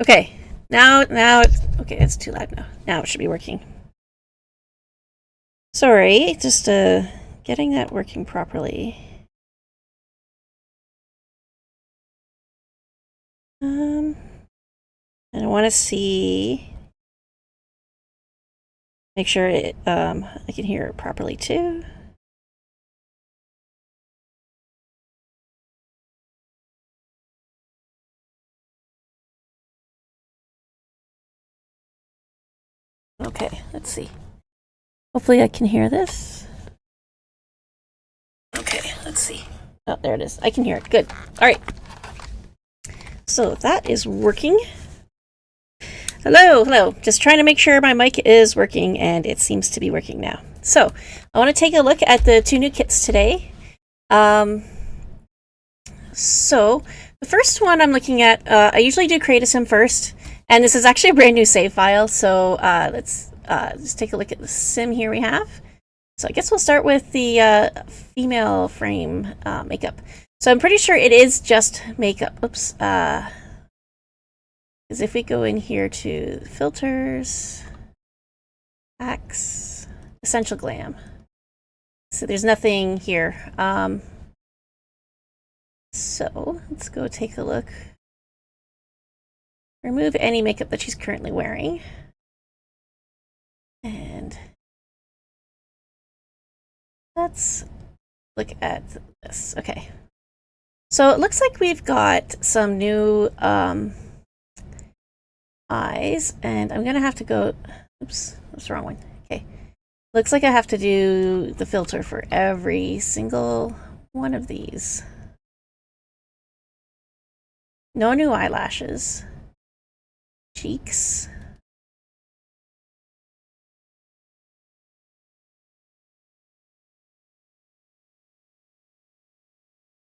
Okay, now, okay, it's too loud now. Now it should be working. Sorry, just getting that working properly. And I want to see, make sure it, I can hear it properly too. Okay, let's see. Hopefully I can hear this. Okay, let's see. Oh, there it is. I can hear it. Good. All right. So that is working. Hello, hello. Just trying to make sure my mic is working, and it seems to be working now. So I want to take a look at the 2 new kits today. So the first one I'm looking at, I usually do create a sim first, and this is actually a brand new save file. So let's just take a look at the sim here we have. So I guess we'll start with the female frame makeup. So I'm pretty sure it is just makeup. Oops. Because if we go in here to filters, packs, essential glam. So there's nothing here. So let's go take a look. Remove any makeup that she's currently wearing. And let's look at this. Okay. So it looks like we've got some new eyes, and I'm gonna have to go, oops, that's the wrong one. Okay. Looks like I have to do the filter for every single one of these. No new eyelashes. Cheeks.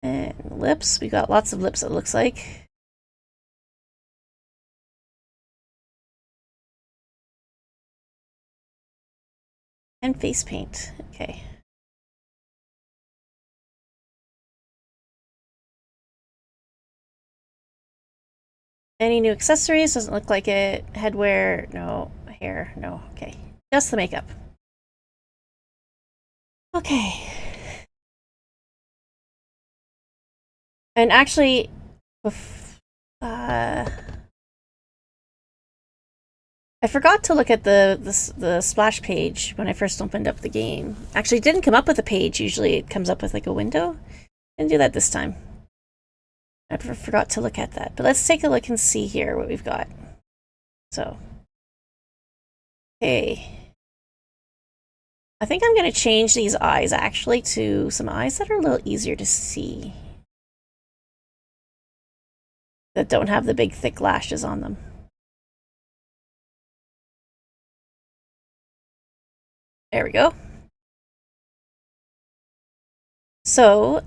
And lips. We got lots of lips, it looks like. And face paint. Okay. Any new accessories? Doesn't look like it. Headwear? No. Hair? No. Okay. Just the makeup. Okay. And actually, I forgot to look at the splash page when I first opened up the game. Actually, it didn't come up with a page. Usually it comes up with like a window. Didn't do that this time. I forgot to look at that. But let's take a look and see here what we've got. So, okay. I think I'm going to change these eyes actually to some eyes that are a little easier to see. That don't have the big thick lashes on them. There we go. So,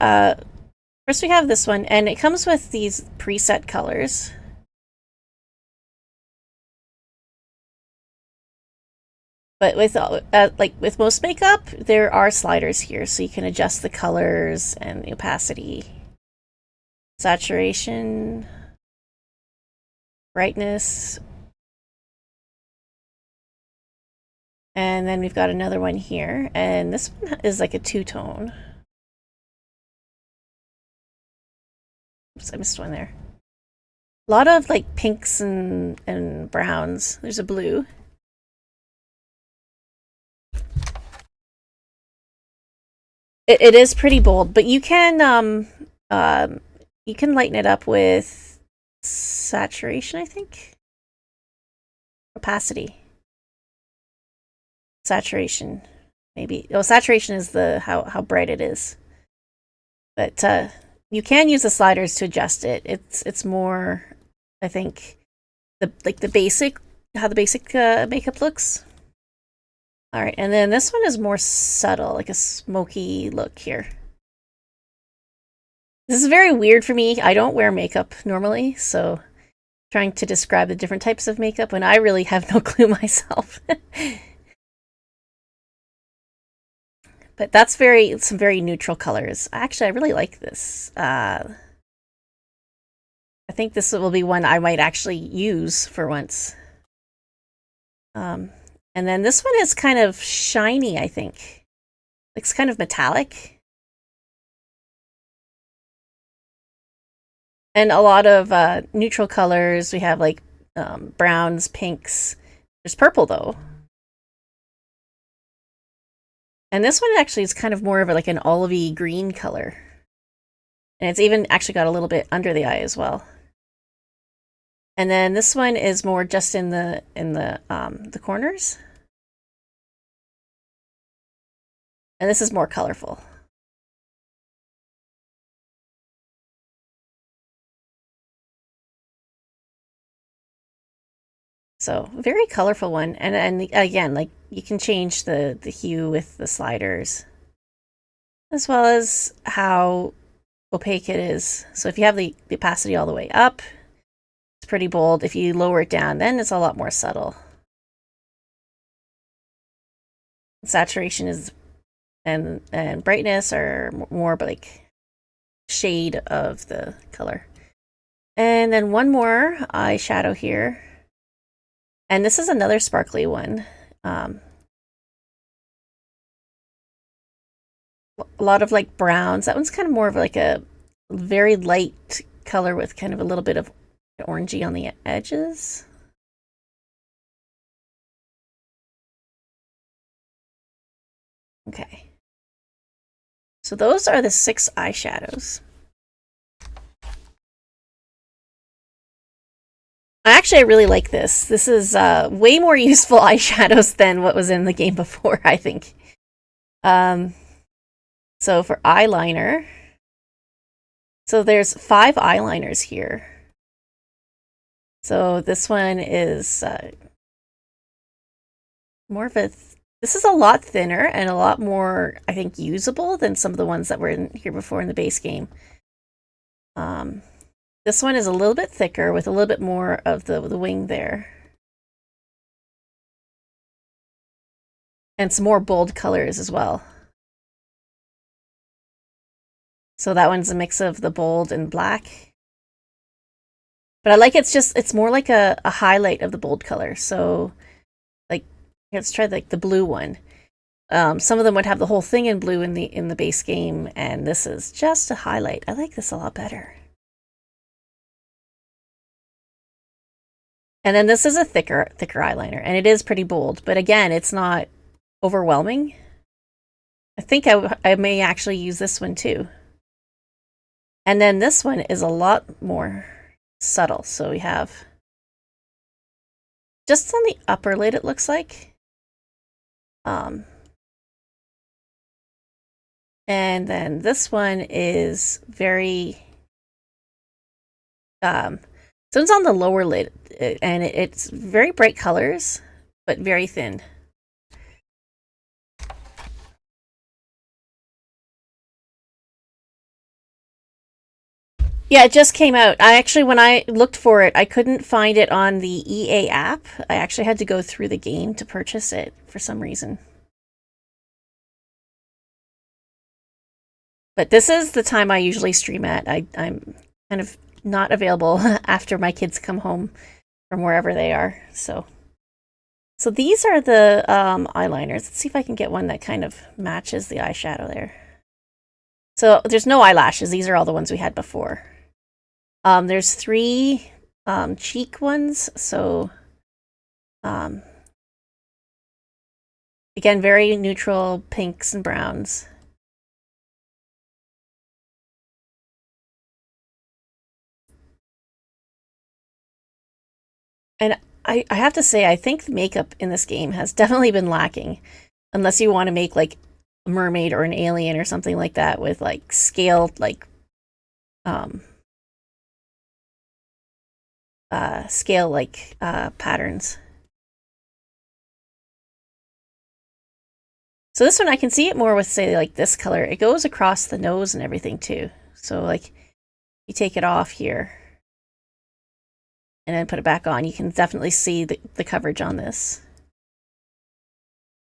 first we have this one, and it comes with these preset colors. But with like with most makeup, there are sliders here, so you can adjust the colors and the opacity, saturation, brightness. And then we've got another one here, and this one is like a two-tone. Oops, I missed one there. A lot of like pinks and browns. There's a blue. It is pretty bold, but you can lighten it up with saturation, I think. Opacity. Saturation, maybe. Oh, saturation is the how bright it is. But you can use the sliders to adjust it. It's more, I think, the basic, how the basic makeup looks. All right, and then this one is more subtle, like a smoky look here. This is very weird for me. I don't wear makeup normally, so trying to describe the different types of makeup when I really have no clue myself. But that's some very neutral colors. Actually, I really like this. I think this will be one I might actually use for once. And then this one is kind of shiny, I think. It's kind of metallic. And a lot of neutral colors. We have like browns, pinks. There's purple though. And this one actually is kind of more of like an olivey green color. And it's even actually got a little bit under the eye as well. And then this one is more just in the corners. And this is more colorful. So very colorful one. And again, like you can change the hue with the sliders, as well as how opaque it is. So if you have the opacity all the way up, it's pretty bold. If you lower it down, then it's a lot more subtle. Saturation is and brightness are more like shade of the color. And then one more eyeshadow here. And this is another sparkly one. A lot of like browns. That one's kind of more of like a very light color with kind of a little bit of orangey on the edges. Okay. So those are the 6 eyeshadows. Actually, I really like this. This is way more useful eyeshadows than what was in the game before, I think. So for eyeliner, so there's 5 eyeliners here. So this one is more of a... This is a lot thinner and a lot more, I think, usable than some of the ones that were in here before in the base game. This one is a little bit thicker with a little bit more of the wing there. And some more bold colors as well. So that one's a mix of the bold and black. But I like it's more like a highlight of the bold color. So like let's try like the blue one. Some of them would have the whole thing in blue in the base game, and this is just a highlight. I like this a lot better. And then this is a thicker eyeliner, and it is pretty bold, but again, it's not overwhelming. I think I may actually use this one too. And then this one is a lot more subtle. So we have just on the upper lid, it looks like. And then this one is very so it's on the lower lid, and it's very bright colors, but very thin. Yeah, it just came out. When I looked for it, I couldn't find it on the EA app. I actually had to go through the game to purchase it for some reason. But this is the time I usually stream at. I'm kind of not available after my kids come home from wherever they are. So these are the eyeliners. Let's see if I can get one that kind of matches the eyeshadow there. So there's no eyelashes. These are all the ones we had before. There's 3 cheek ones. So again, very neutral pinks and browns. And I have to say, I think the makeup in this game has definitely been lacking. Unless you want to make like a mermaid or an alien or something like that with like scaled like patterns. So this one I can see it more with, say, like this color. It goes across the nose and everything too. So like you take it off here and then put it back on, you can definitely see the coverage on this.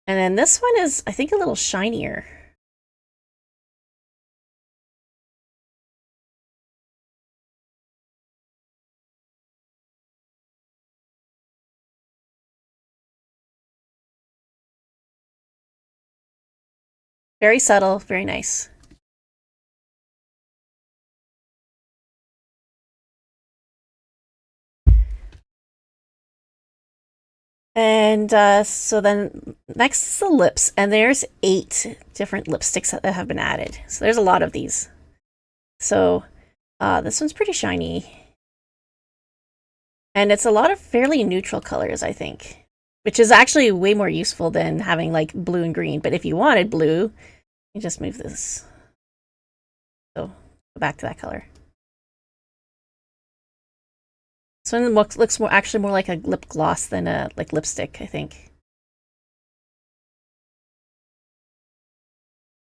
And then this one is, I think, a little shinier. Very subtle, very nice. And so then next is the lips, and there's 8 different lipsticks that have been added. So there's a lot of these. So this one's pretty shiny. And it's a lot of fairly neutral colors, I think, which is actually way more useful than having like blue and green. But if you wanted blue, you just move this. So go back to that color. This one looks more actually more like a lip gloss than a like lipstick, I think.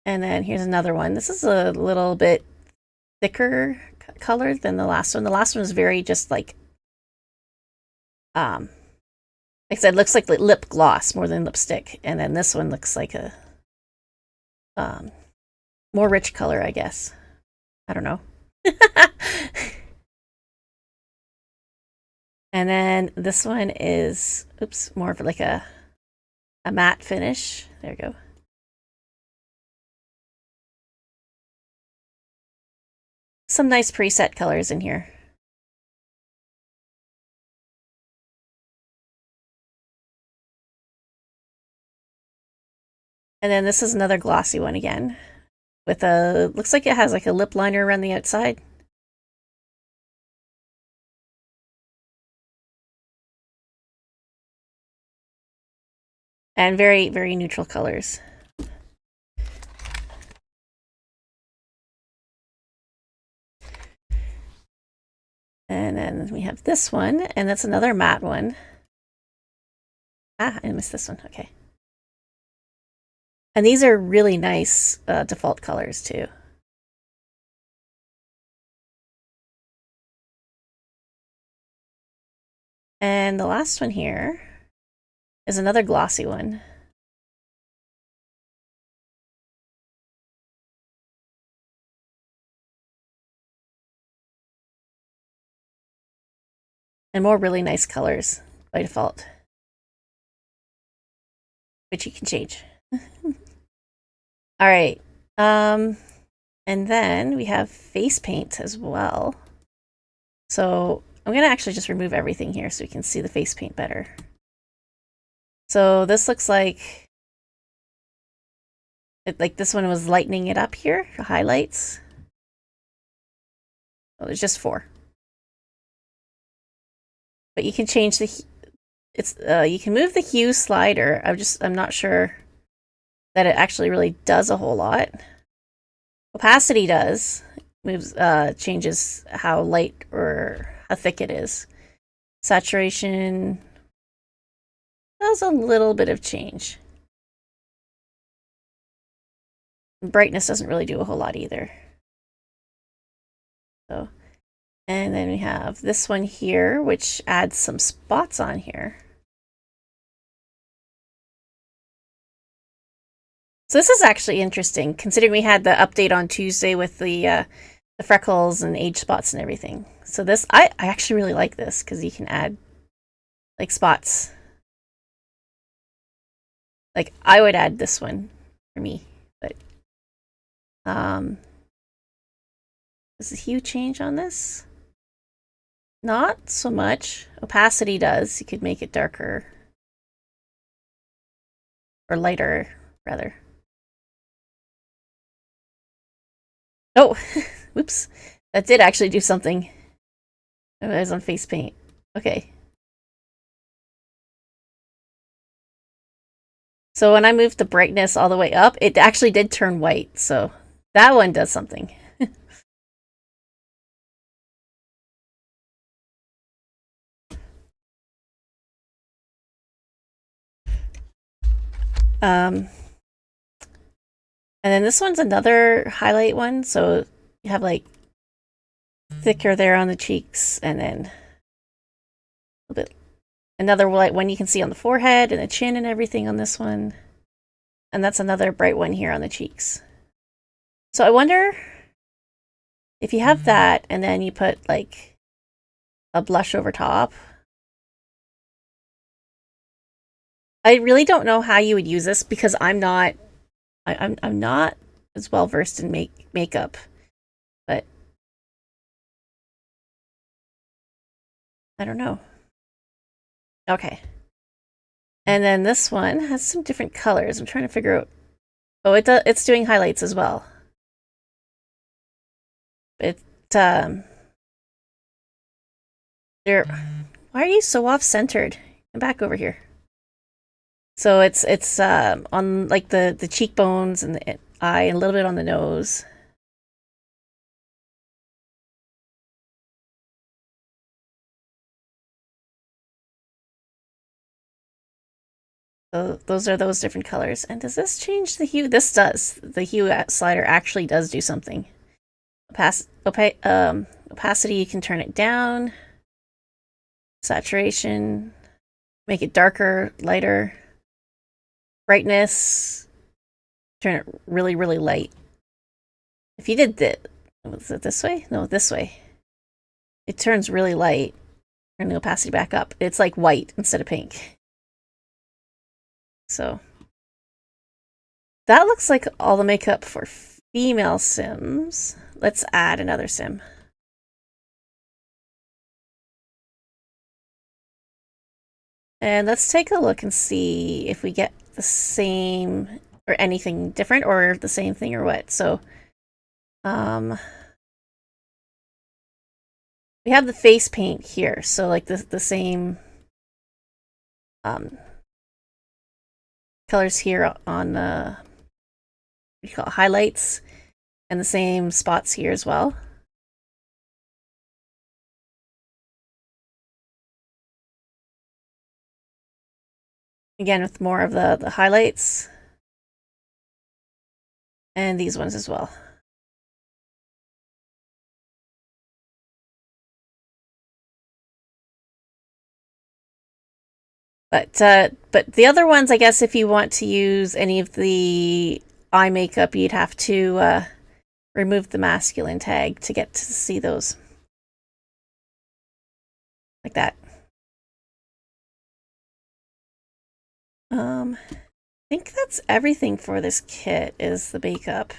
And then here's another one. This is a little bit thicker color than the last one. The last one was very just like I said, looks like lip gloss more than lipstick. And then this one looks like a more rich color, I guess. I don't know. And then this one is, oops, more of like a matte finish. There we go. Some nice preset colors in here. And then this is another glossy one again. With a, looks like it has like a lip liner around the outside. And very, very neutral colors. And then we have this one, and that's another matte one. Ah, I missed this one, okay. And these are really nice default colors too. And the last one here is another glossy one. And more really nice colors by default, which you can change. All right. And then we have face paint as well. So I'm going to actually just remove everything here so we can see the face paint better. So this looks like this one was lightening it up here, the highlights. Well, there's just 4. But you can change the you can move the hue slider. I'm not sure that it actually really does a whole lot. Opacity does. Moves changes how light or how thick it is. Saturation does a little bit of change. Brightness doesn't really do a whole lot either. So, and then we have this one here, which adds some spots on here. So this is actually interesting, considering we had the update on Tuesday with the freckles and age spots and everything. So this, I actually really like this because you can add like spots. Like I would add this one for me, but does the hue change on this? Not so much. Opacity does. You could make it darker or lighter, rather. Oh, whoops. That did actually do something. Oh, it was on face paint. Okay. So when I moved the brightness all the way up, it actually did turn white. So that one does something. And then this one's another highlight one. So you have like thicker there on the cheeks, and then a little bit another light one you can see on the forehead and the chin and everything on this one. And that's another bright one here on the cheeks. So I wonder if you have that and then you put like a blush over top. I really don't know how you would use this because I'm not I'm not as well versed in makeup, but I don't know. Okay. And then this one has some different colors. I'm trying to figure out. Oh, it's doing highlights as well. It there. Why are you so off centered? Come back over here. So it's on like the cheekbones and the eye, and a little bit on the nose. So those are those different colors. And does this change the hue? This does. The hue slider actually does do something. Opacity, you can turn it down. Saturation, make it darker, lighter. Brightness, turn it really, really light. If you did that, was it this way? No, this way. It turns really light. Turn the opacity back up. It's like white instead of pink. So that looks like all the makeup for female Sims. Let's add another Sim. And let's take a look and see if we get the same or anything different or the same thing or what. So we have the face paint here. So like the same colors here on what do you call it, highlights, and the same spots here as well. Again, with more of the highlights. And these ones as well. But the other ones, I guess, if you want to use any of the eye makeup, you'd have to remove the masculine tag to get to see those. Like that. I think that's everything for this kit is the makeup.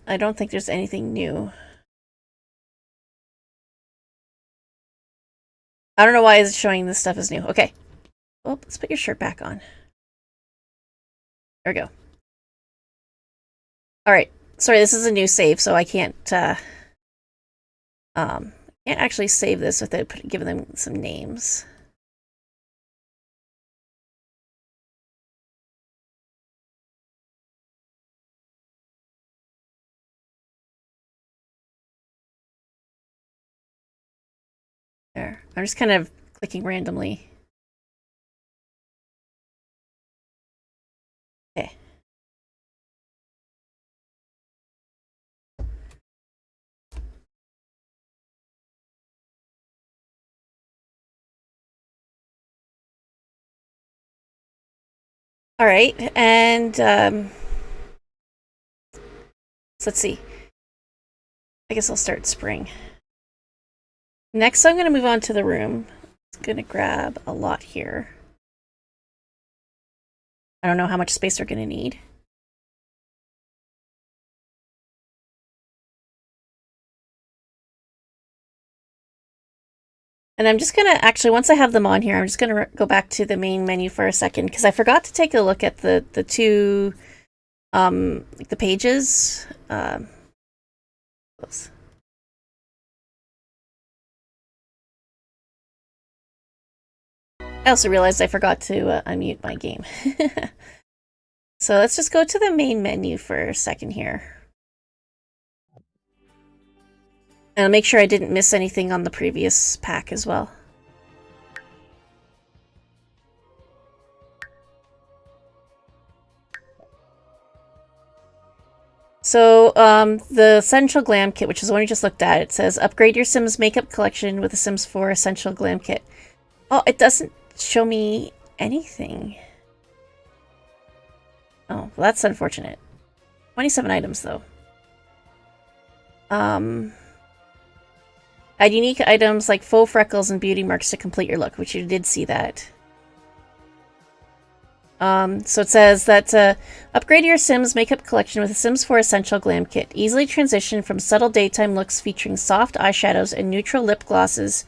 I don't think there's anything new. I don't know why it's showing this stuff as new. Okay. Well, let's put your shirt back on. There we go. All right. Sorry, this is a new save, so I can't actually save this without giving them some names. There. I'm just kind of clicking randomly. Okay. All right, and so let's see. I guess I'll start spring. Next, I'm going to move on to the room. It's going to grab a lot here. I don't know how much space we're going to need. And I'm just going to actually, once I have them on here, I'm just going to go back to the main menu for a second because I forgot to take a look at the two, like the pages. Those. I also realized I forgot to unmute my game. So let's just go to the main menu for a second here. And I'll make sure I didn't miss anything on the previous pack as well. So the Essential Glam Kit, which is the one we just looked at, it says upgrade your Sims makeup collection with the Sims 4 Essential Glam Kit. Oh, it doesn't show me anything. Oh, well, that's unfortunate. 27 items, though. Add unique items like faux freckles and beauty marks to complete your look, which you did see that. So it says that upgrade your Sims makeup collection with the Sims 4 Essential Glam Kit. Easily transition from subtle daytime looks featuring soft eyeshadows and neutral lip glosses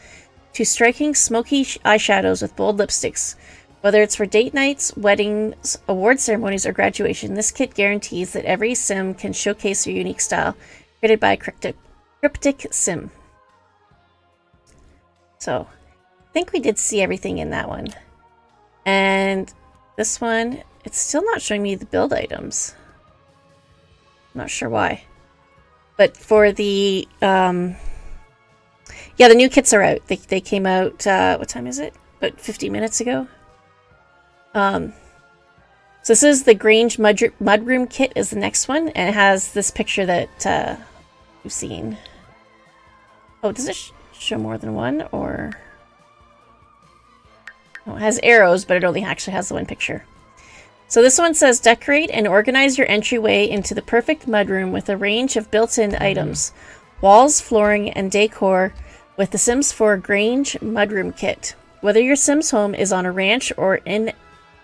to striking smoky eyeshadows with bold lipsticks. Whether it's for date nights, weddings, award ceremonies, or graduation, this kit guarantees that every Sim can showcase your unique style, created by a cryptic Sim. So, I think we did see everything in that one. And this one, it's still not showing me the build items. I'm not sure why. But for the, yeah, the new kits are out. They came out, what time is it? About 50 minutes ago. So this is the Grange Mudroom Kit is the next one. And it has this picture that you've seen. Oh, does it show more than one? Or... oh, it has arrows, but it only actually has the one picture. So this one says, decorate and organize your entryway into the perfect mudroom with a range of built-in items, walls, flooring, and decor with the Sims 4 Grange Mudroom Kit. Whether your Sims home is on a ranch or in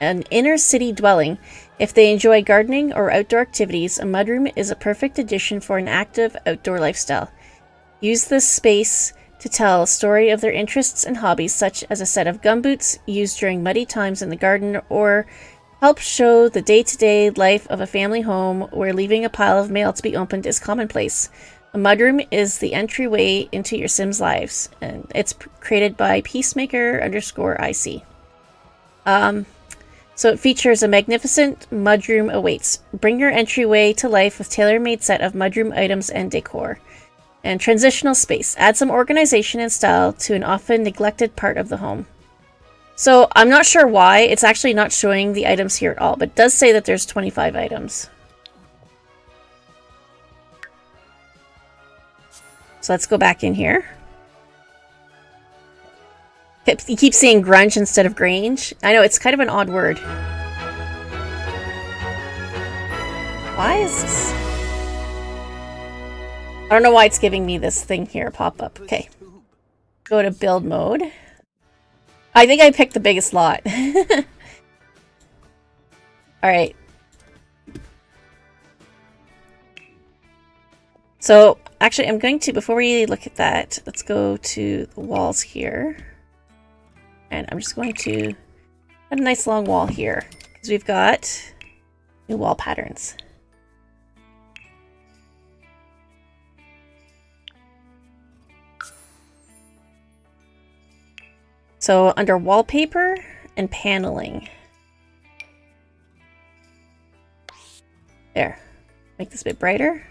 an inner city dwelling, if they enjoy gardening or outdoor activities, a mudroom is a perfect addition for an active outdoor lifestyle. Use this space to tell a story of their interests and hobbies, such as a set of gumboots used during muddy times in the garden, or help show the day-to-day life of a family home where leaving a pile of mail to be opened is commonplace. A mudroom is the entryway into your Sims' lives, and it's created by Peacemaker_IC. So it features a magnificent mudroom awaits. Bring your entryway to life with tailor-made set of mudroom items and decor. And transitional space. Add some organization and style to an often neglected part of the home. So I'm not sure why. It's actually not showing the items here at all, but it does say that there's 25 items. So let's go back in here. You keep saying grunge instead of Grange. I know, it's kind of an odd word. Why is this? I don't know why it's giving me this thing here, pop-up. Okay. Go to build mode. I think I picked the biggest lot. Alright. So, actually, I'm going to, before we look at that, let's go to the walls here. And I'm just going to put a nice long wall here, because we've got new wall patterns. So under wallpaper and paneling. There. Make this a bit brighter.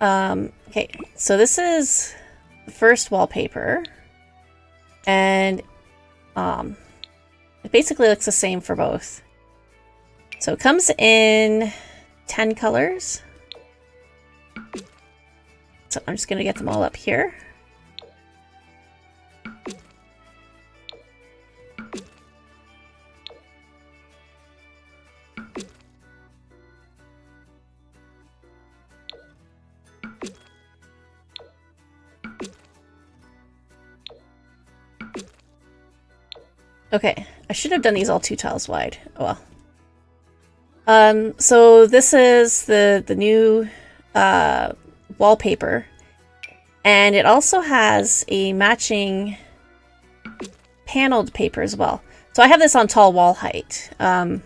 Okay, so this is the first wallpaper. And it basically looks the same for both. So it comes in 10 colors. So I'm just going to get them all up here. Okay, I should have done these all 2 tiles wide. Oh well. So this is the new wallpaper, and it also has a matching paneled paper as well. So I have this on tall wall height. Let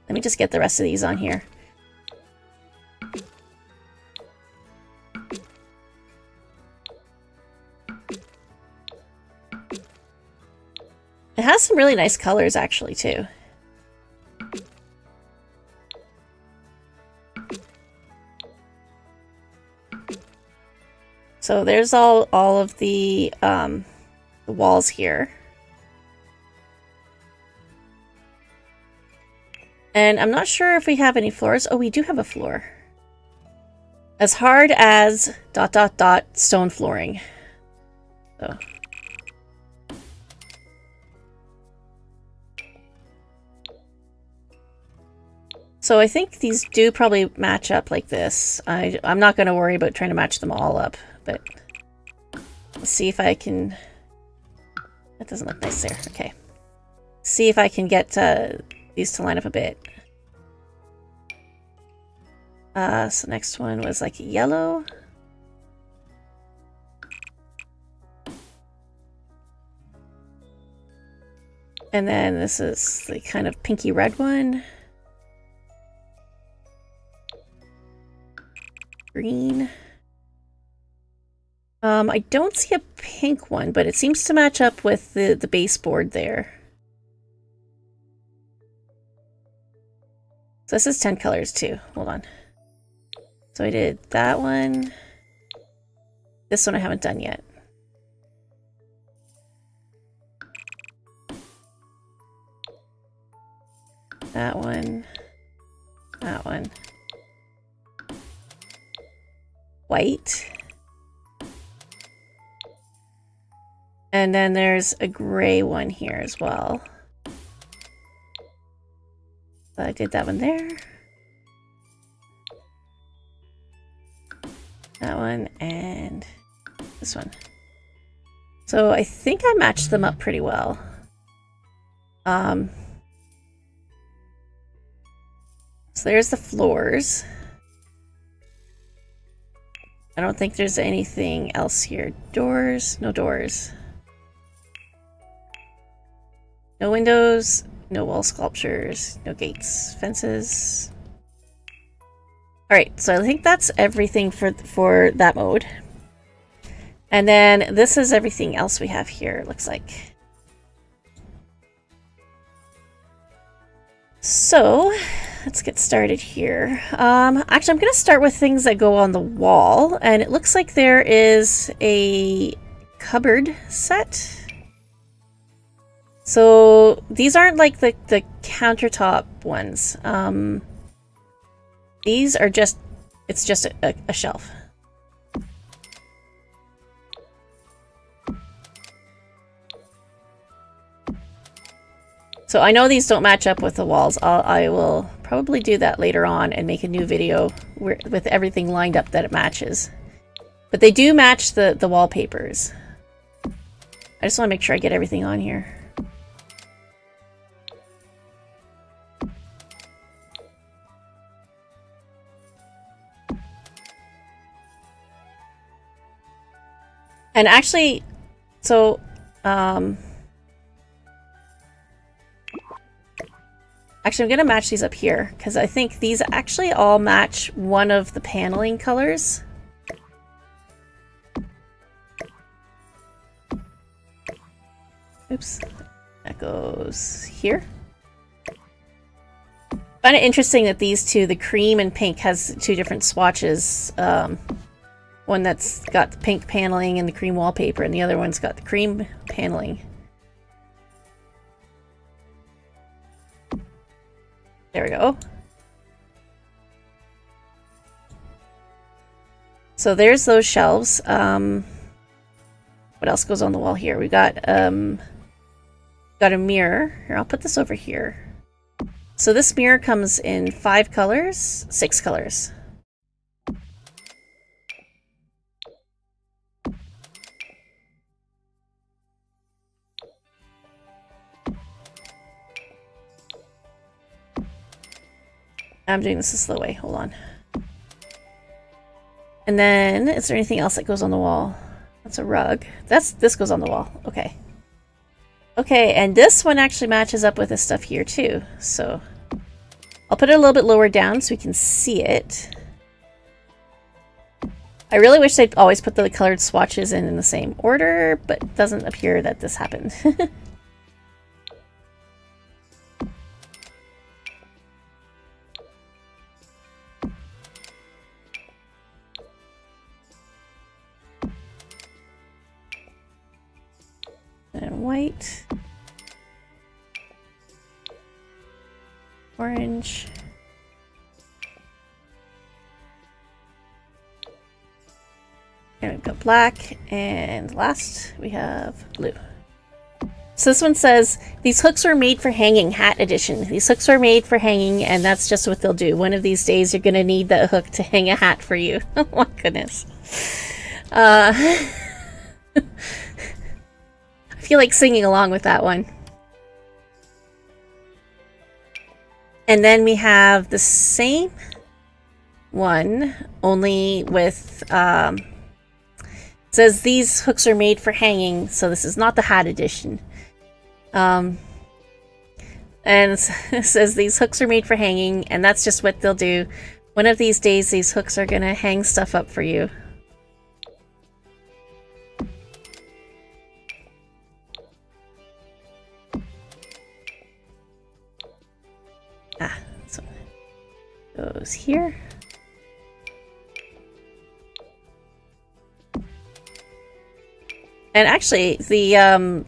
me just get the rest of these on here. It has some really nice colors actually too. So there's all of the walls here. And I'm not sure if we have any floors. Oh, we do have a floor. As hard as ... stone flooring. So. So I think these do probably match up like this. I'm not going to worry about trying to match them all up, but let's see if I can... That doesn't look nice there. Okay. See if I can get these to line up a bit. So next one was like yellow. And then this is the kind of pinky red one. Green. I don't see a pink one, but it seems to match up with the baseboard there. So this is 10 colors too. Hold on. So I did that one. This one I haven't done yet. That one. That one. White. And then there's a gray one here as well. So I did that one there. That one and this one. So I think I matched them up pretty well. So there's the floors. I don't think there's anything else here. Doors, no doors. No windows, no wall sculptures, no gates, fences. Alright, so I think that's everything for that mode. And then this is everything else we have here, it looks like. So, let's get started here. Actually, I'm going to start with things that go on the wall. And it looks like there is a cupboard set. So these aren't like the countertop ones. These are just, it's just a shelf. So I know these don't match up with the walls. I will probably do that later on and make a new video with everything lined up that it matches. But they do match the wallpapers. I just want to make sure I get everything on here. And actually, so, actually, I'm going to match these up here, because I think these actually all match one of the paneling colors. Oops. That goes here. I find it interesting that these two, the cream and pink, has two different swatches. One that's got the pink paneling and the cream wallpaper, and the other one's got the cream paneling. There we go. So there's those shelves. What else goes on the wall here? We got a mirror. Here, I'll put this over here. So this mirror comes in 5 colors, 6 colors. I'm doing this a slow way. Hold on. And then, is there anything else that goes on the wall? That's a rug. This goes on the wall. Okay. Okay, and this one actually matches up with this stuff here too. So I'll put it a little bit lower down so we can see it. I really wish they'd always put the colored swatches in the same order, but it doesn't appear that this happened. And white, orange, and we've got black, and last we have blue. So this one says, these hooks were made for hanging, hat edition. These hooks are made for hanging, and that's just what they'll do. One of these days, you're going to need that hook to hang a hat for you. Oh my goodness. I feel like singing along with that one. And then we have the same one, only with, it says these hooks are made for hanging, so this is not the hat edition. And it says these hooks are made for hanging, and that's just what they'll do. One of these days, these hooks are gonna hang stuff up for you. So goes here. And actually, the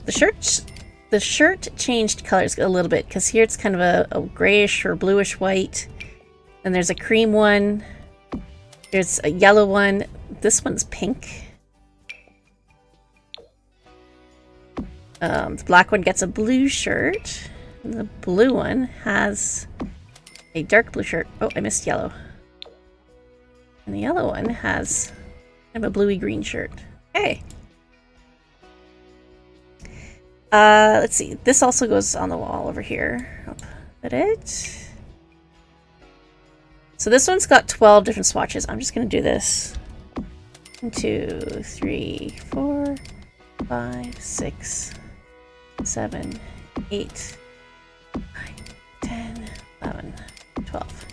shirt changed colors a little bit, because here it's kind of a grayish or bluish white. And there's a cream one. There's a yellow one. This one's pink. The black one gets a blue shirt. And the blue one has a dark blue shirt. Oh, I missed yellow. And the yellow one has kind of a bluey green shirt. Okay. Let's see. This also goes on the wall over here. Is that it? So this one's got 12 different swatches. I'm just going to do this. 1, 2, 3, 4, 5, 6, 7, 8, 9, 10, 11, 12.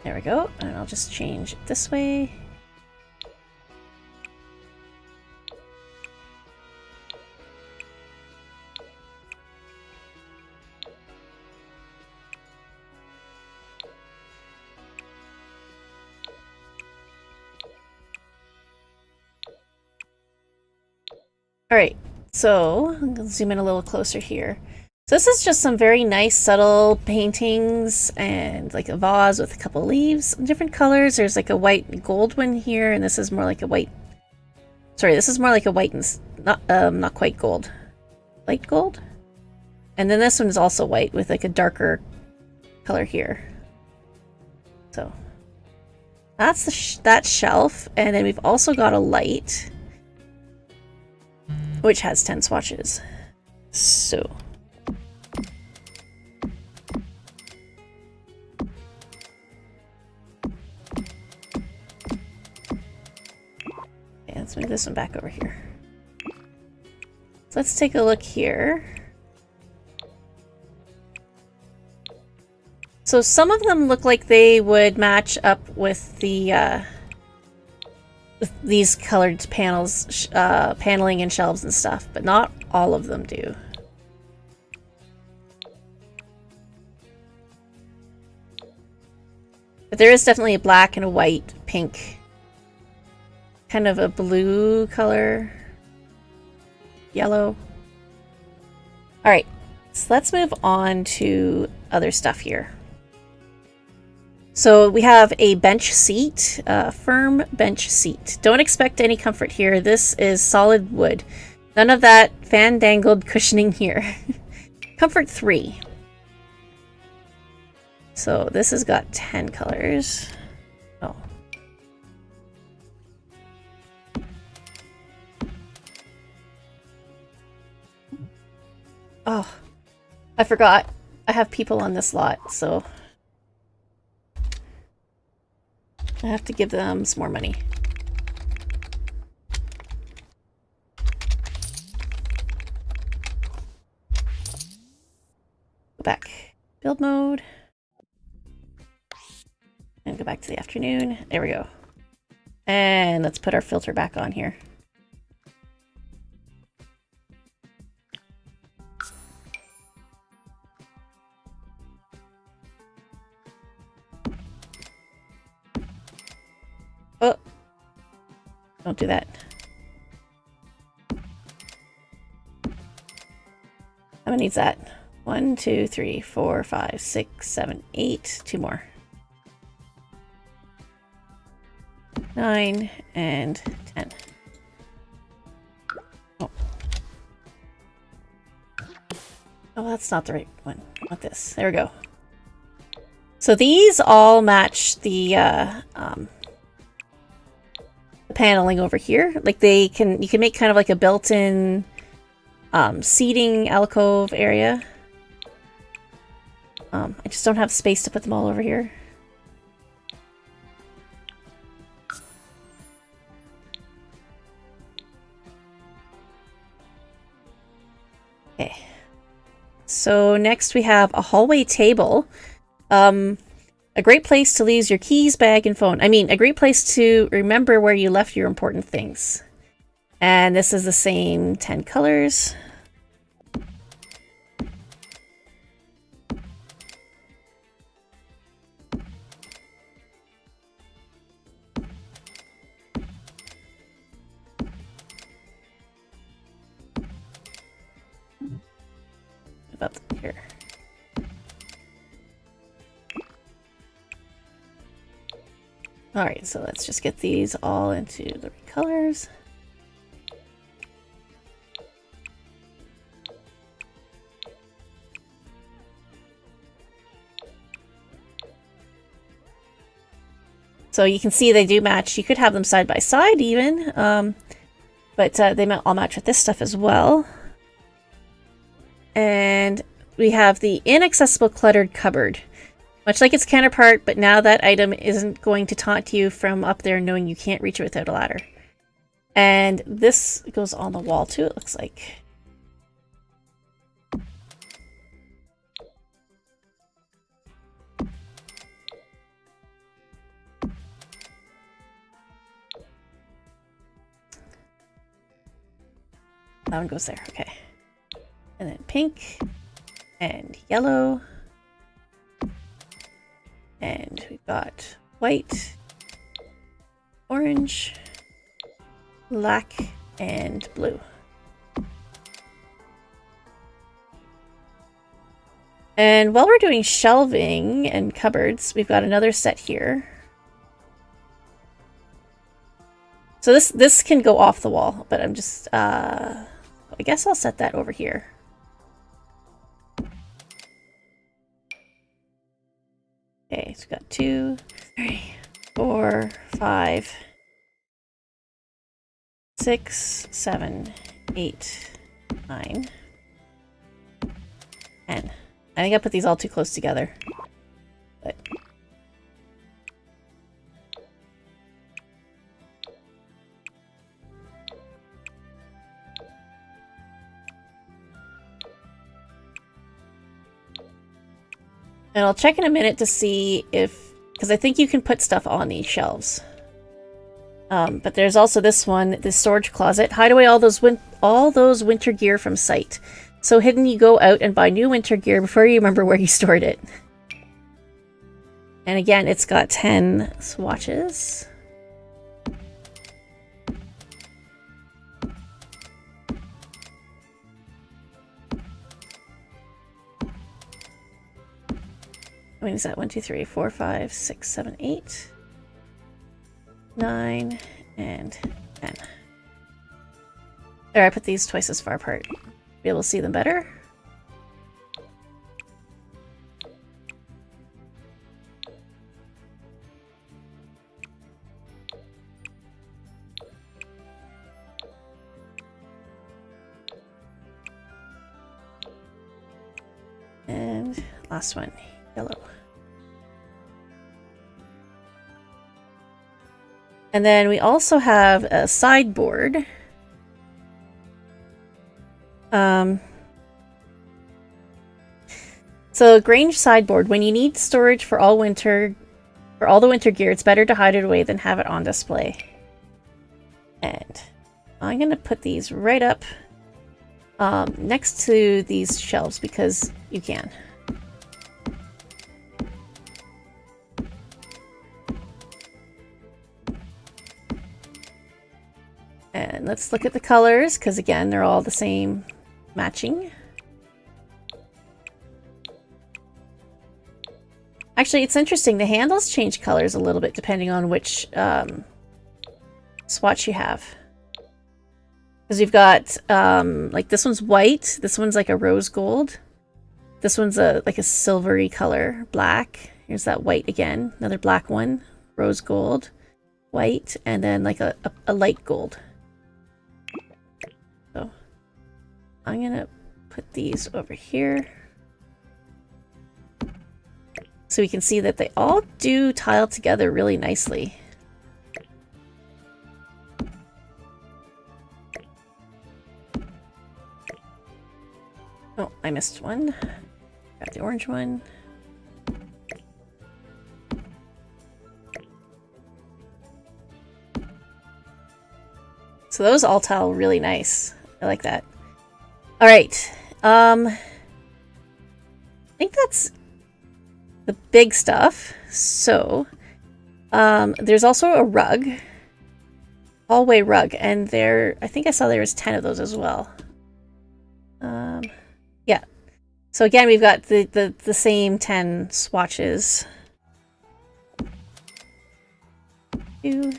There we go. And I'll just change it this way. Alright, so I'm going to zoom in a little closer here. So this is just some very nice subtle paintings and like a vase with a couple leaves, different colors. There's like a white and gold one here, and this is more like a white. Sorry, this is more like a white and not quite gold, light gold. And then this one is also white with like a darker color here. So that's that shelf, and then we've also got a light, which has 10 swatches. So okay, let's move this one back over here. So let's take a look here. So some of them look like they would match up with the these colored panels, paneling and shelves and stuff, but not all of them do. But there is definitely a black and a white, pink, kind of a blue color, yellow. All right, so let's move on to other stuff here. So we have a bench seat, firm bench seat. Don't expect any comfort here. This is solid wood. None of that fan-dangled cushioning here. Comfort 3. So this has got 10 colors. Oh. Oh, I forgot. I have people on this lot, so I have to give them some more money. Go back. Build mode. And go back to the afternoon. There we go. And let's put our filter back on here. Oh, don't do that. How many is that? 1, 2, 3, 4, 5, 6, 7, 8. 2 more. 9 and 10. Oh, that's not the right one. I want this. There we go. So these all match the paneling over here. Like you can make kind of like a built-in seating alcove area. I just don't have space to put them all over here. Okay. So next we have a hallway table. A great place to leave your keys, bag, and phone. I mean, a great place to remember where you left your important things. And this is the same 10 colors. About here. Alright, so let's just get these all into the right colors. So you can see they do match. You could have them side by side even, but they all match with this stuff as well. And we have the inaccessible cluttered cupboard. Much like its counterpart, but now that item isn't going to taunt you from up there knowing you can't reach it without a ladder. And this goes on the wall too, it looks like. That one goes there, okay. And then pink and yellow. And we've got white, orange, black, and blue. And while we're doing shelving and cupboards, we've got another set here. So this can go off the wall, but I'm just, I guess I'll set that over here. Okay, so we've got 2, 3, 4, 5, 6, 7, 8, 9, 10. I think I put these all too close together. But and I'll check in a minute to see if, because I think you can put stuff on these shelves. But there's also this one, this storage closet. Hide away all those winter gear from sight. So hidden you go out and buy new winter gear before you remember where you stored it. And again, it's got 10 swatches. How many is that? 1, 2, 3, 4, 5, 6, 7, 8, 9, and 10. There, I put these twice as far apart. Be able to see them better. And last one, yellow. And then we also have a sideboard. So Grange sideboard, when you need storage for all the winter gear, it's better to hide it away than have it on display. And I'm gonna put these right up next to these shelves because you can. And let's look at the colors, because again, they're all the same matching. Actually, it's interesting. The handles change colors a little bit depending on which swatch you have. Because you've got, like this one's white, this one's like a rose gold. This one's a like a silvery color, black. Here's that white again, another black one, rose gold, white, and then like a light gold. So I'm gonna put these over here so we can see that they all do tile together really nicely. Oh, I missed one. Got the orange one. So those all tile really nice. I like that. All right. I think that's the big stuff. So there's also a rug, hallway rug, and there, I think I saw there was 10 of those as well. Yeah. So again, we've got the same 10 swatches. 2,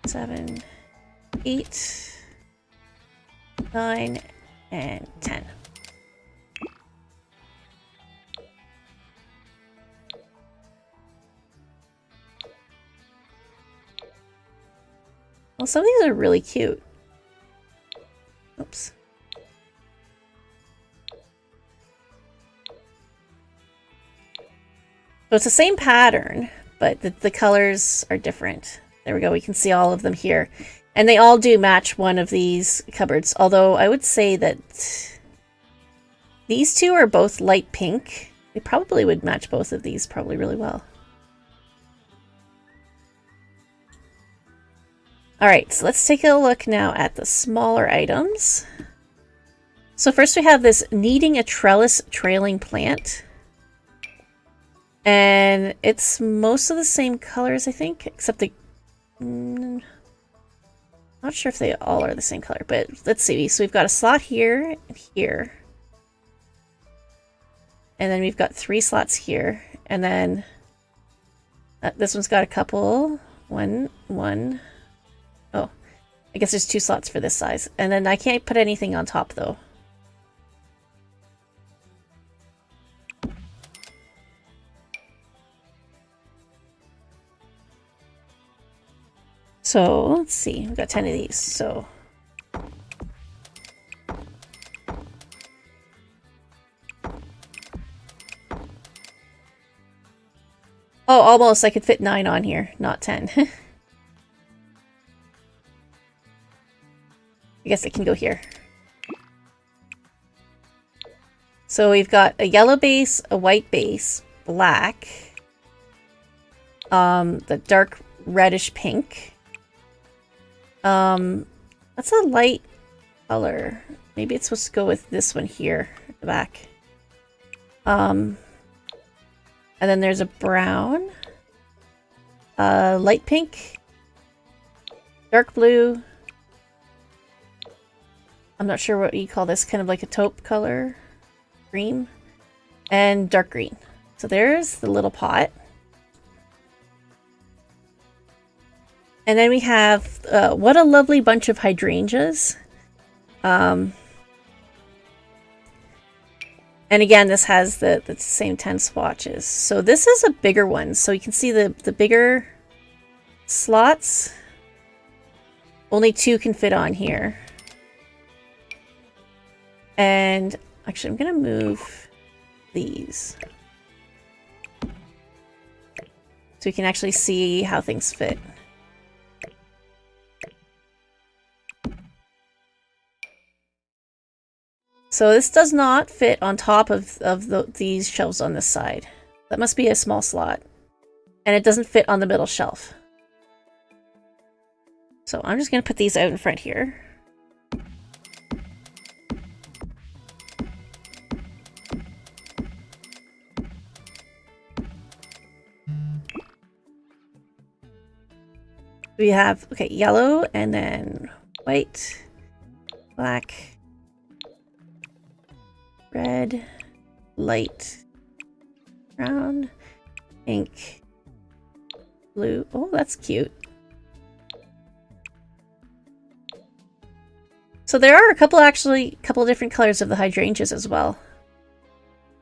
7, 8, 9, and 10. Well, some of these are really cute. Oops. So it's the same pattern, but the colors are different. There we go. We can see all of them here. And they all do match one of these cupboards. Although I would say that these two are both light pink. They probably would match both of these probably really well. All right, so let's take a look now at the smaller items. So first we have this needing a trellis trailing plant. And it's most of the same colors, I think, except the... not sure if they all are the same color, but let's see. So we've got a slot here and here. And then we've got 3 slots here. And then this one's got a couple. One. Oh, I guess there's 2 slots for this size. And then I can't put anything on top, though. So, let's see. We've got 10 of these, so... Oh, almost. I could fit 9 on here, not 10. I guess it can go here. So we've got a yellow base, a white base, black, the dark reddish pink. That's a light color. Maybe it's supposed to go with this one here at the back. And then there's a brown, light pink, dark blue. I'm not sure what you call this, kind of like a taupe color, cream, and dark green. So there's the little pot. And then we have, what a lovely bunch of hydrangeas. And again, this has the same 10 swatches. So this is a bigger one. So you can see the bigger slots. Only 2 can fit on here. And actually, I'm going to move these. So we can actually see how things fit. So this does not fit on top of these shelves on this side. That must be a small slot. And it doesn't fit on the middle shelf. So I'm just going to put these out in front here. We have, okay, yellow and then white, black, red, light, brown, pink, blue. Oh, that's cute. So there are a couple different colors of the hydrangeas as well.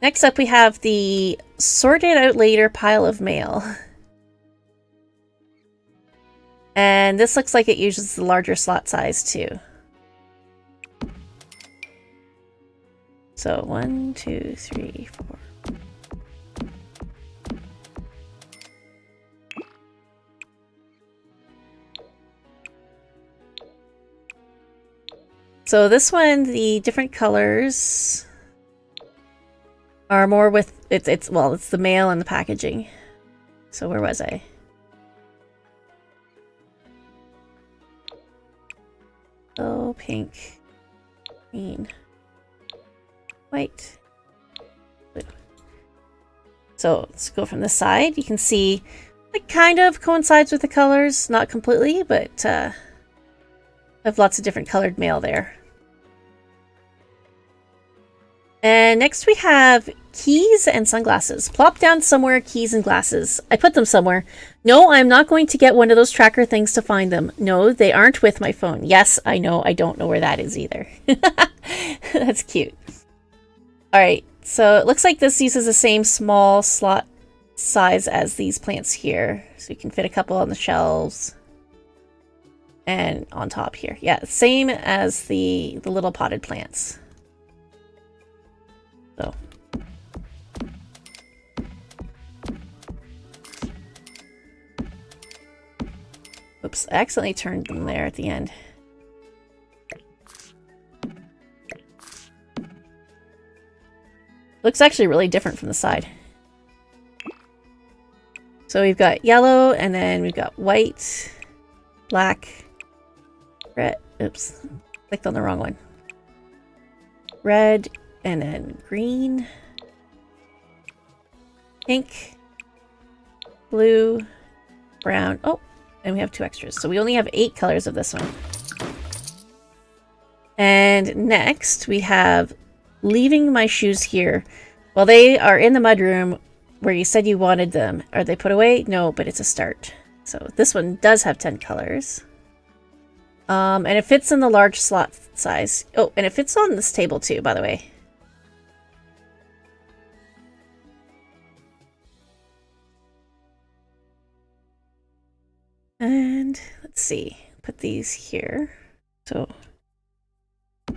Next up we have the sorted out later pile of mail. And this looks like it uses the larger slot size too. So 1, 2, 3, 4. So this one, the different colors are more with it's the mail and the packaging. So where was I? Oh, pink, green, white, blue. So let's go from this side. You can see it kind of coincides with the colors, not completely, but I have lots of different colored mail there. And next we have keys and sunglasses. Plop down somewhere keys and glasses. I put them somewhere. No, I'm not going to get one of those tracker things to find them. No, they aren't with my phone. Yes, I know. I don't know where that is either. That's cute. Alright, so it looks like this uses the same small slot size as these plants here. So you can fit a couple on the shelves. And on top here. Yeah, same as the little potted plants. So. Oops, I accidentally turned them there at the end. Looks actually really different from the side. So we've got yellow, and then we've got white, black, red. Oops, clicked on the wrong one. Red, and then green, pink, blue, brown. Oh, and we have 2 extras. So we only have 8 colors of this one. And next we have leaving my shoes here. Well, they are in the mudroom where you said you wanted them. Are they put away? No, but it's a start. So this one does have 10 colors. And it fits in the large slot size. Oh, and it fits on this table too, by the way. And let's see, put these here. So all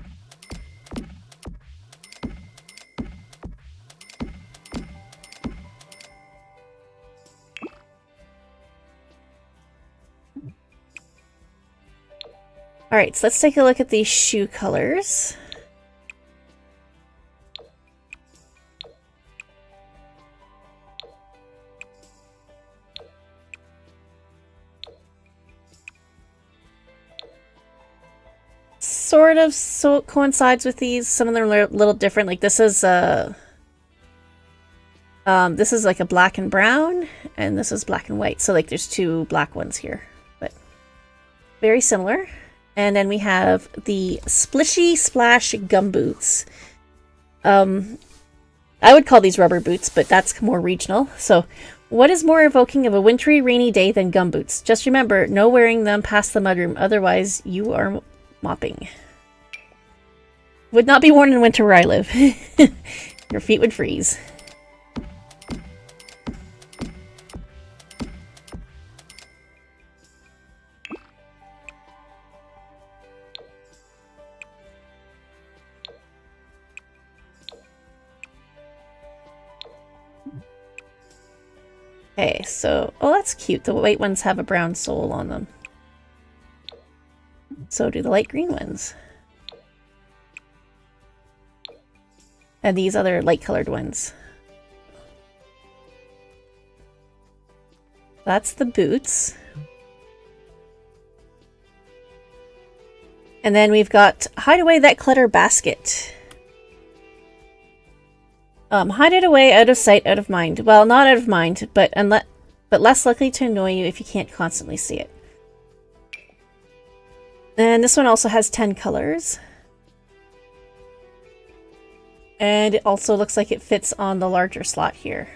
right, so let's take a look at these shoe colors. Sort of coincides with these. Some of them are a little different. Like this is like a black and brown, and this is black and white. So like there's 2 black ones here, but very similar. And then we have the Splishy Splash gum boots. I would call these rubber boots, but that's more regional. So what is more evoking of a wintry, rainy day than gum boots? Just remember, no wearing them past the mudroom, otherwise you are mopping. Would not be worn in winter where I live. Your feet would freeze. Okay, so, oh, that's cute. The white ones have a brown sole on them. So do the light green ones. And these other light colored ones. That's the boots. And then we've got hide away that clutter basket. Hide it away out of sight, out of mind. Well, not out of mind, but less likely to annoy you if you can't constantly see it. And this one also has 10 colors. And it also looks like it fits on the larger slot here.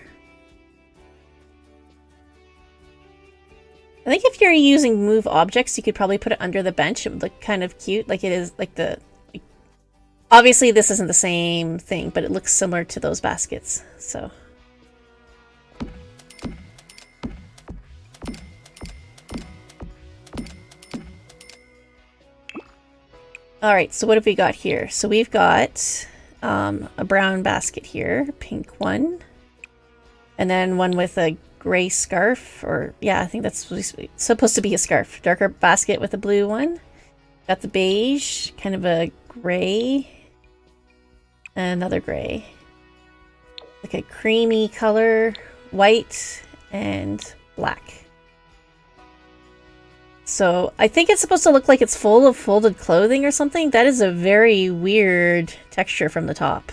I think if you're using move objects, you could probably put it under the bench. It would look kind of cute, like it is, like the Obviously, this isn't the same thing, but it looks similar to those baskets. So, all right. So what have we got here? So we've got a brown basket here, pink one, and then one with a gray scarf, or yeah, I think that's supposed to be a scarf. Darker basket with a blue one. Got the beige, kind of a gray, and another gray. Like a creamy color, white, and black. So I think it's supposed to look like it's full of folded clothing or something. That is a very weird texture from the top.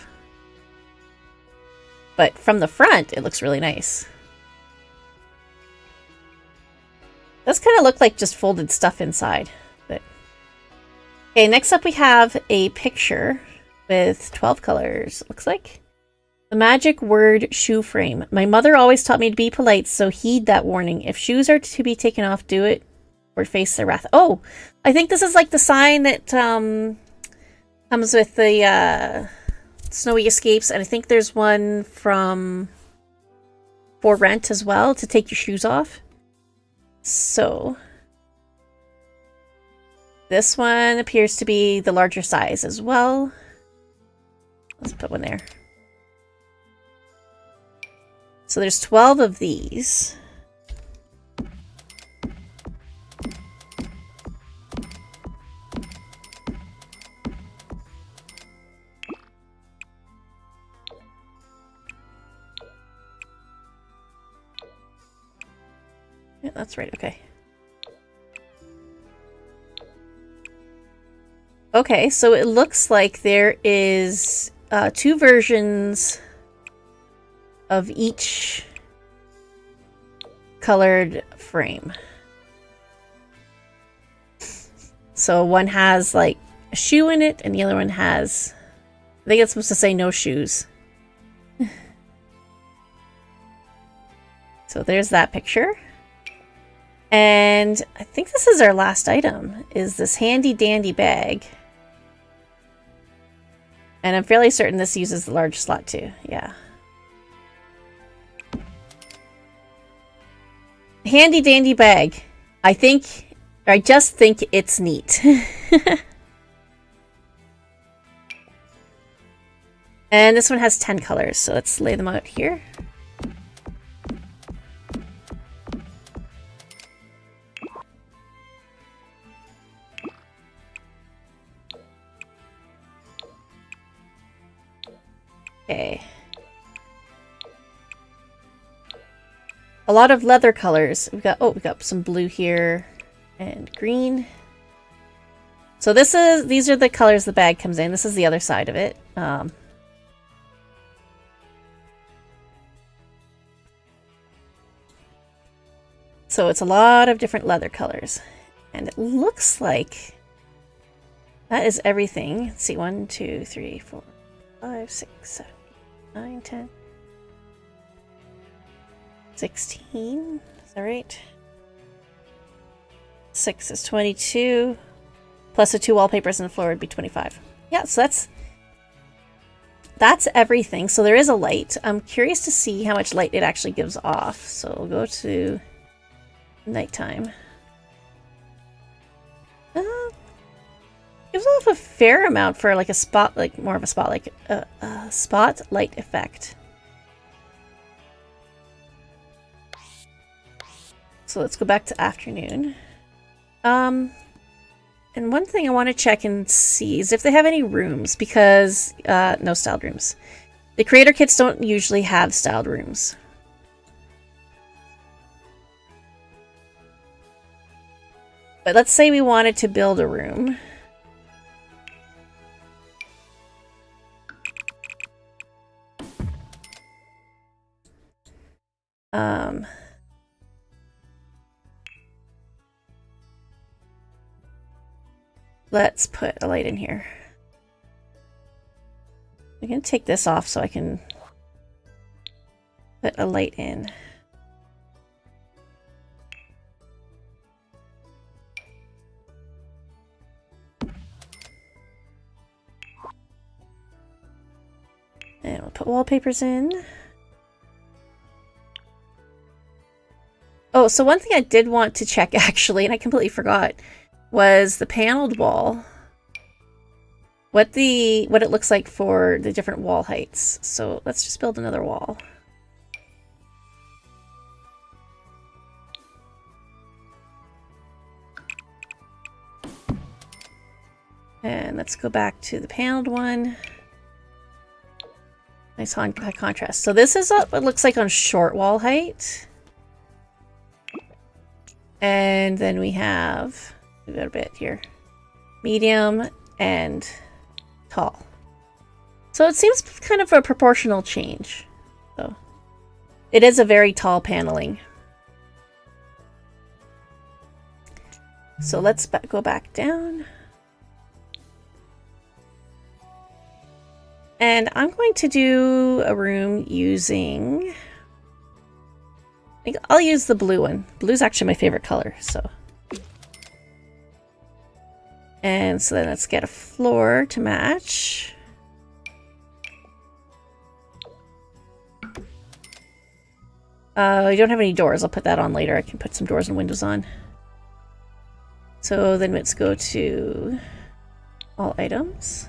But from the front, it looks really nice. Does kind of look like just folded stuff inside. But okay, next up we have a picture with 12 colors, it looks like. The magic word shoe frame. My mother always taught me to be polite, so heed that warning. If shoes are to be taken off, do it or face the wrath. Oh, I think this is like the sign that comes with the Snowy Escapes, and I think there's one from For Rent as well, to take your shoes off. So this one appears to be the larger size as well. Let's put one there. So there's 12 of these. Yeah, that's right, okay. Okay, so it looks like there is 2 versions of each colored frame. So one has like a shoe in it, and the other one has, I think it's supposed to say no shoes. So there's that picture. And I think this is our last item, is this handy dandy bag. And I'm fairly certain this uses the large slot too, yeah. Handy dandy bag. I just think it's neat. And this one has 10 colors, so let's lay them out here. Okay. A lot of leather colors. We got some blue here and green. So these are the colors the bag comes in. This is the other side of it. So it's a lot of different leather colors. And it looks like that is everything. Let's see, 1, 2, 3, 4, 5, 6, 7, 8, 9, 10, 16. Is that right? 6 is 22. Plus the 2 wallpapers and the floor would be 25. Yeah, so that's everything. So there is a light. I'm curious to see how much light it actually gives off. So we'll go to nighttime. Gives off a fair amount for like a spot, like more of a spot, like a spotlight effect. So let's go back to afternoon. And one thing I want to check and see is if they have any rooms, because no styled rooms. The creator kits don't usually have styled rooms. But let's say we wanted to build a room. Let's put a light in here. I'm going to take this off so I can put a light in. we'll put wallpapers in. Oh, so one thing I did want to check actually, and I completely forgot, was the paneled wall. What it looks like for the different wall heights. So let's just build another wall. And let's go back to the paneled one. Nice high contrast. So this is what it looks like on short wall height. And then we got a bit here. Medium and tall. So it seems kind of a proportional change. So it is a very tall paneling. So let's go back down. And I'm going to do a room using... I'll use the blue one. Blue's actually my favorite color, so... And so then let's get a floor to match. I don't have any doors. I'll put that on later. I can put some doors and windows on. So then let's go to all items.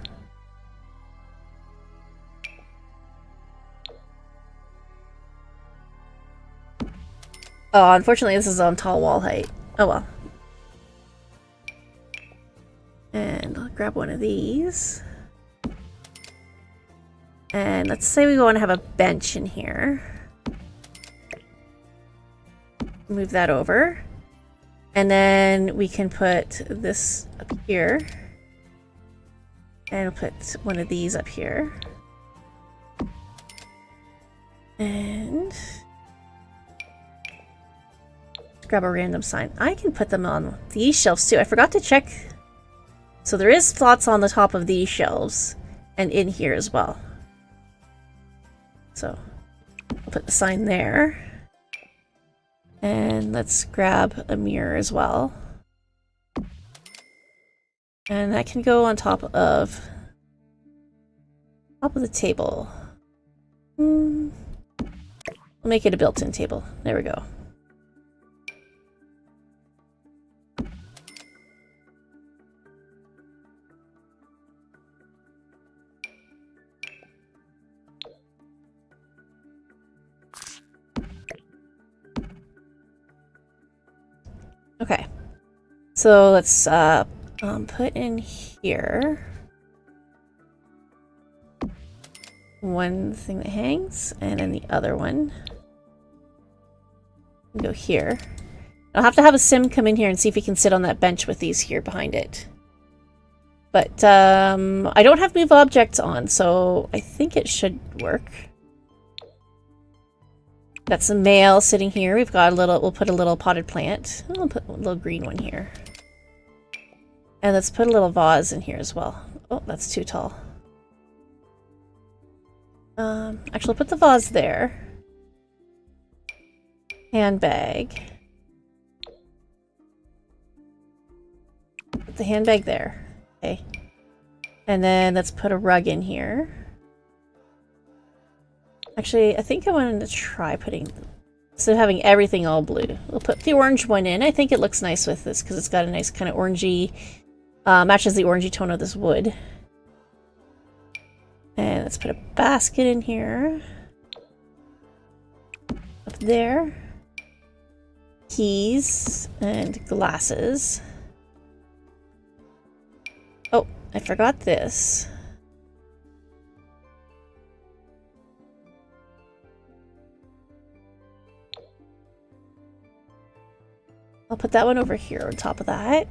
Oh, unfortunately this is on tall wall height. Oh well. And I'll grab one of these. And let's say we want to have a bench in here. Move that over. And then we can put this up here. And we'll put one of these up here. And grab a random sign. I can put them on these shelves too. I forgot to check. So there is slots on the top of these shelves and in here as well. So I'll put the sign there. And let's grab a mirror as well. And that can go on top of the table. We'll make it a built-in table. There we go. Okay, so let's put in here one thing that hangs, and then the other one can go here. I'll have to have a sim come in here and see if he can sit on that bench with these here behind it. But I don't have move objects on, so I think it should work. Got some mail sitting here. We've got a little, we'll put a little potted plant. I'll put a little green one here. And let's put a little vase in here as well. Oh, that's too tall. Actually, I'll put the vase there. Handbag. Put the handbag there. Okay. And then let's put a rug in here. Actually, I think I wanted to try putting, instead of having everything all blue, we'll put the orange one in. I think it looks nice with this because it's got a nice kind of orangey, matches the orangey tone of this wood. And let's put a basket in here. Up there. Keys and glasses. Oh, I forgot this. I'll put that one over here on top of that.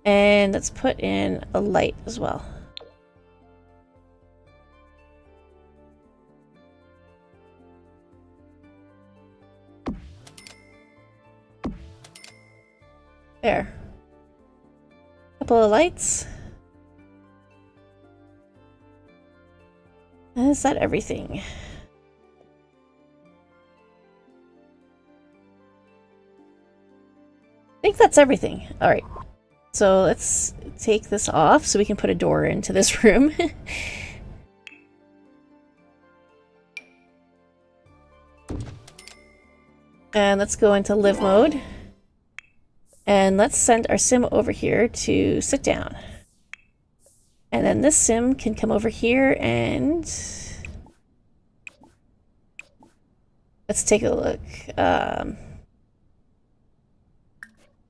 And let's put in a light as well. There. Couple of lights. Is that everything? I think that's everything. Alright, so let's take this off so we can put a door into this room. And let's go into live mode. And let's send our sim over here to sit down. And then this sim can come over here and let's take a look.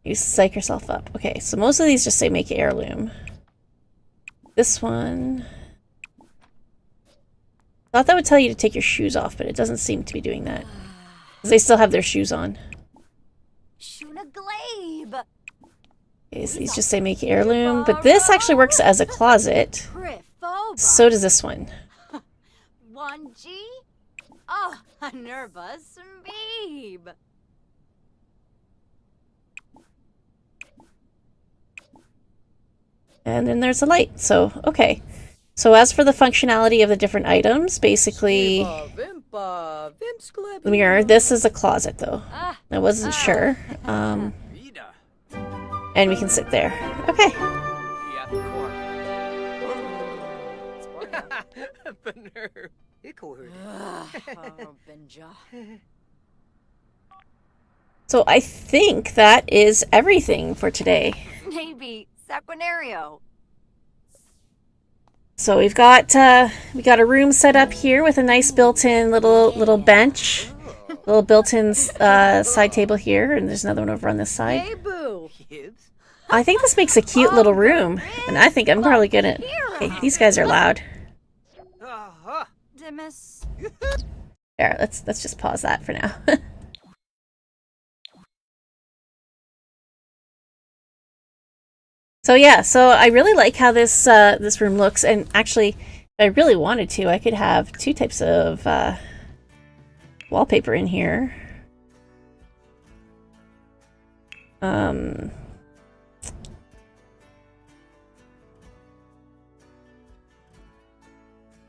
You psych yourself up. Okay, so most of these just say make heirloom. This one... I thought that would tell you to take your shoes off, but it doesn't seem to be doing that. Because they still have their shoes on. Okay, so these just say make heirloom, but this actually works as a closet. So does this one. And then there's a light, so okay. So as for the functionality of the different items, basically... the mirror, this is a closet though. I wasn't sure. And we can sit there. Okay. So I think that is everything for today. Maybe Sequinario. So we got a room set up here with a nice built-in little bench, little built-in side table here, and there's another one over on this side. I think this makes a cute little room, and I think I'm probably gonna. Okay, these guys are loud. There, let's just pause that for now. So yeah, so I really like how this this room looks, and actually, if I really wanted to, I could have two types of wallpaper in here.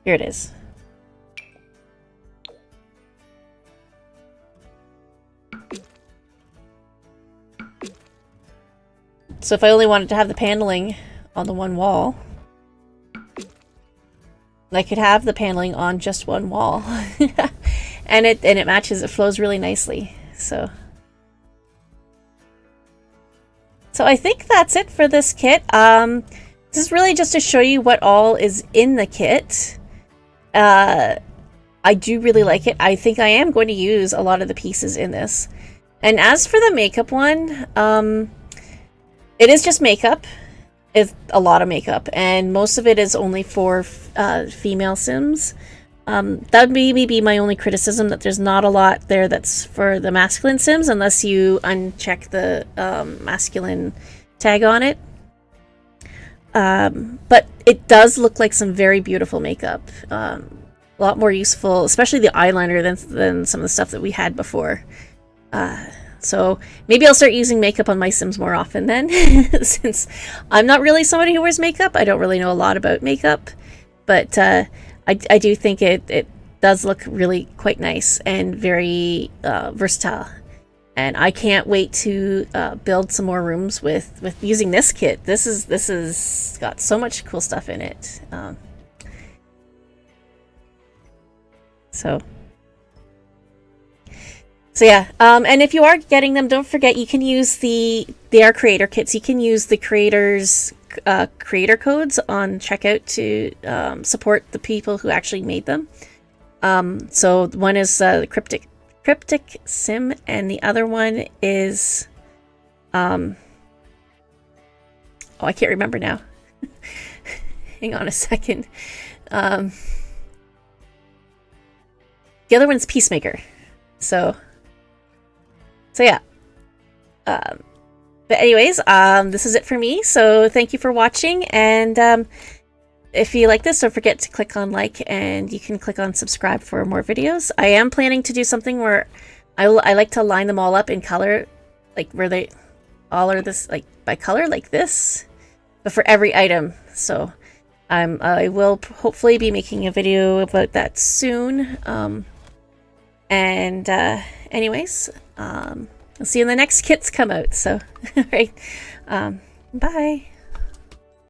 Here it is. So if I only wanted to have the paneling on the one wall, I could have the paneling on just one wall. and it matches, it flows really nicely. So I think that's it for this kit. This is really just to show you what all is in the kit. I do really like it. I think I am going to use a lot of the pieces in this. And as for the makeup one, it is just makeup. It's a lot of makeup, and most of it is only for female Sims. That would maybe be my only criticism, that there's not a lot there that's for the masculine Sims, unless you uncheck the masculine tag on it. But it does look like some very beautiful makeup. A lot more useful, especially the eyeliner, than some of the stuff that we had before. So maybe I'll start using makeup on my Sims more often then, since I'm not really somebody who wears makeup. I don't really know a lot about makeup, but I do think it does look really quite nice and very versatile. And I can't wait to build some more rooms with using this kit. This is got so much cool stuff in it. So yeah, and if you are getting them, don't forget you can use they are creator kits. You can use the creators creator codes on checkout to support the people who actually made them. So one is the cryptic sim, and the other one is oh, I can't remember now. Hang on a second. The other one's Peacemaker. So yeah. But anyways, this is it for me. So thank you for watching, and if you like this, don't forget to click on like, and you can click on subscribe for more videos. I am planning to do something where I like to line them all up in color, like where they all are this, like by color, like this, but for every item. So I will hopefully be making a video about that soon. Anyways, I'll see you when the next kits come out. So, all right, bye.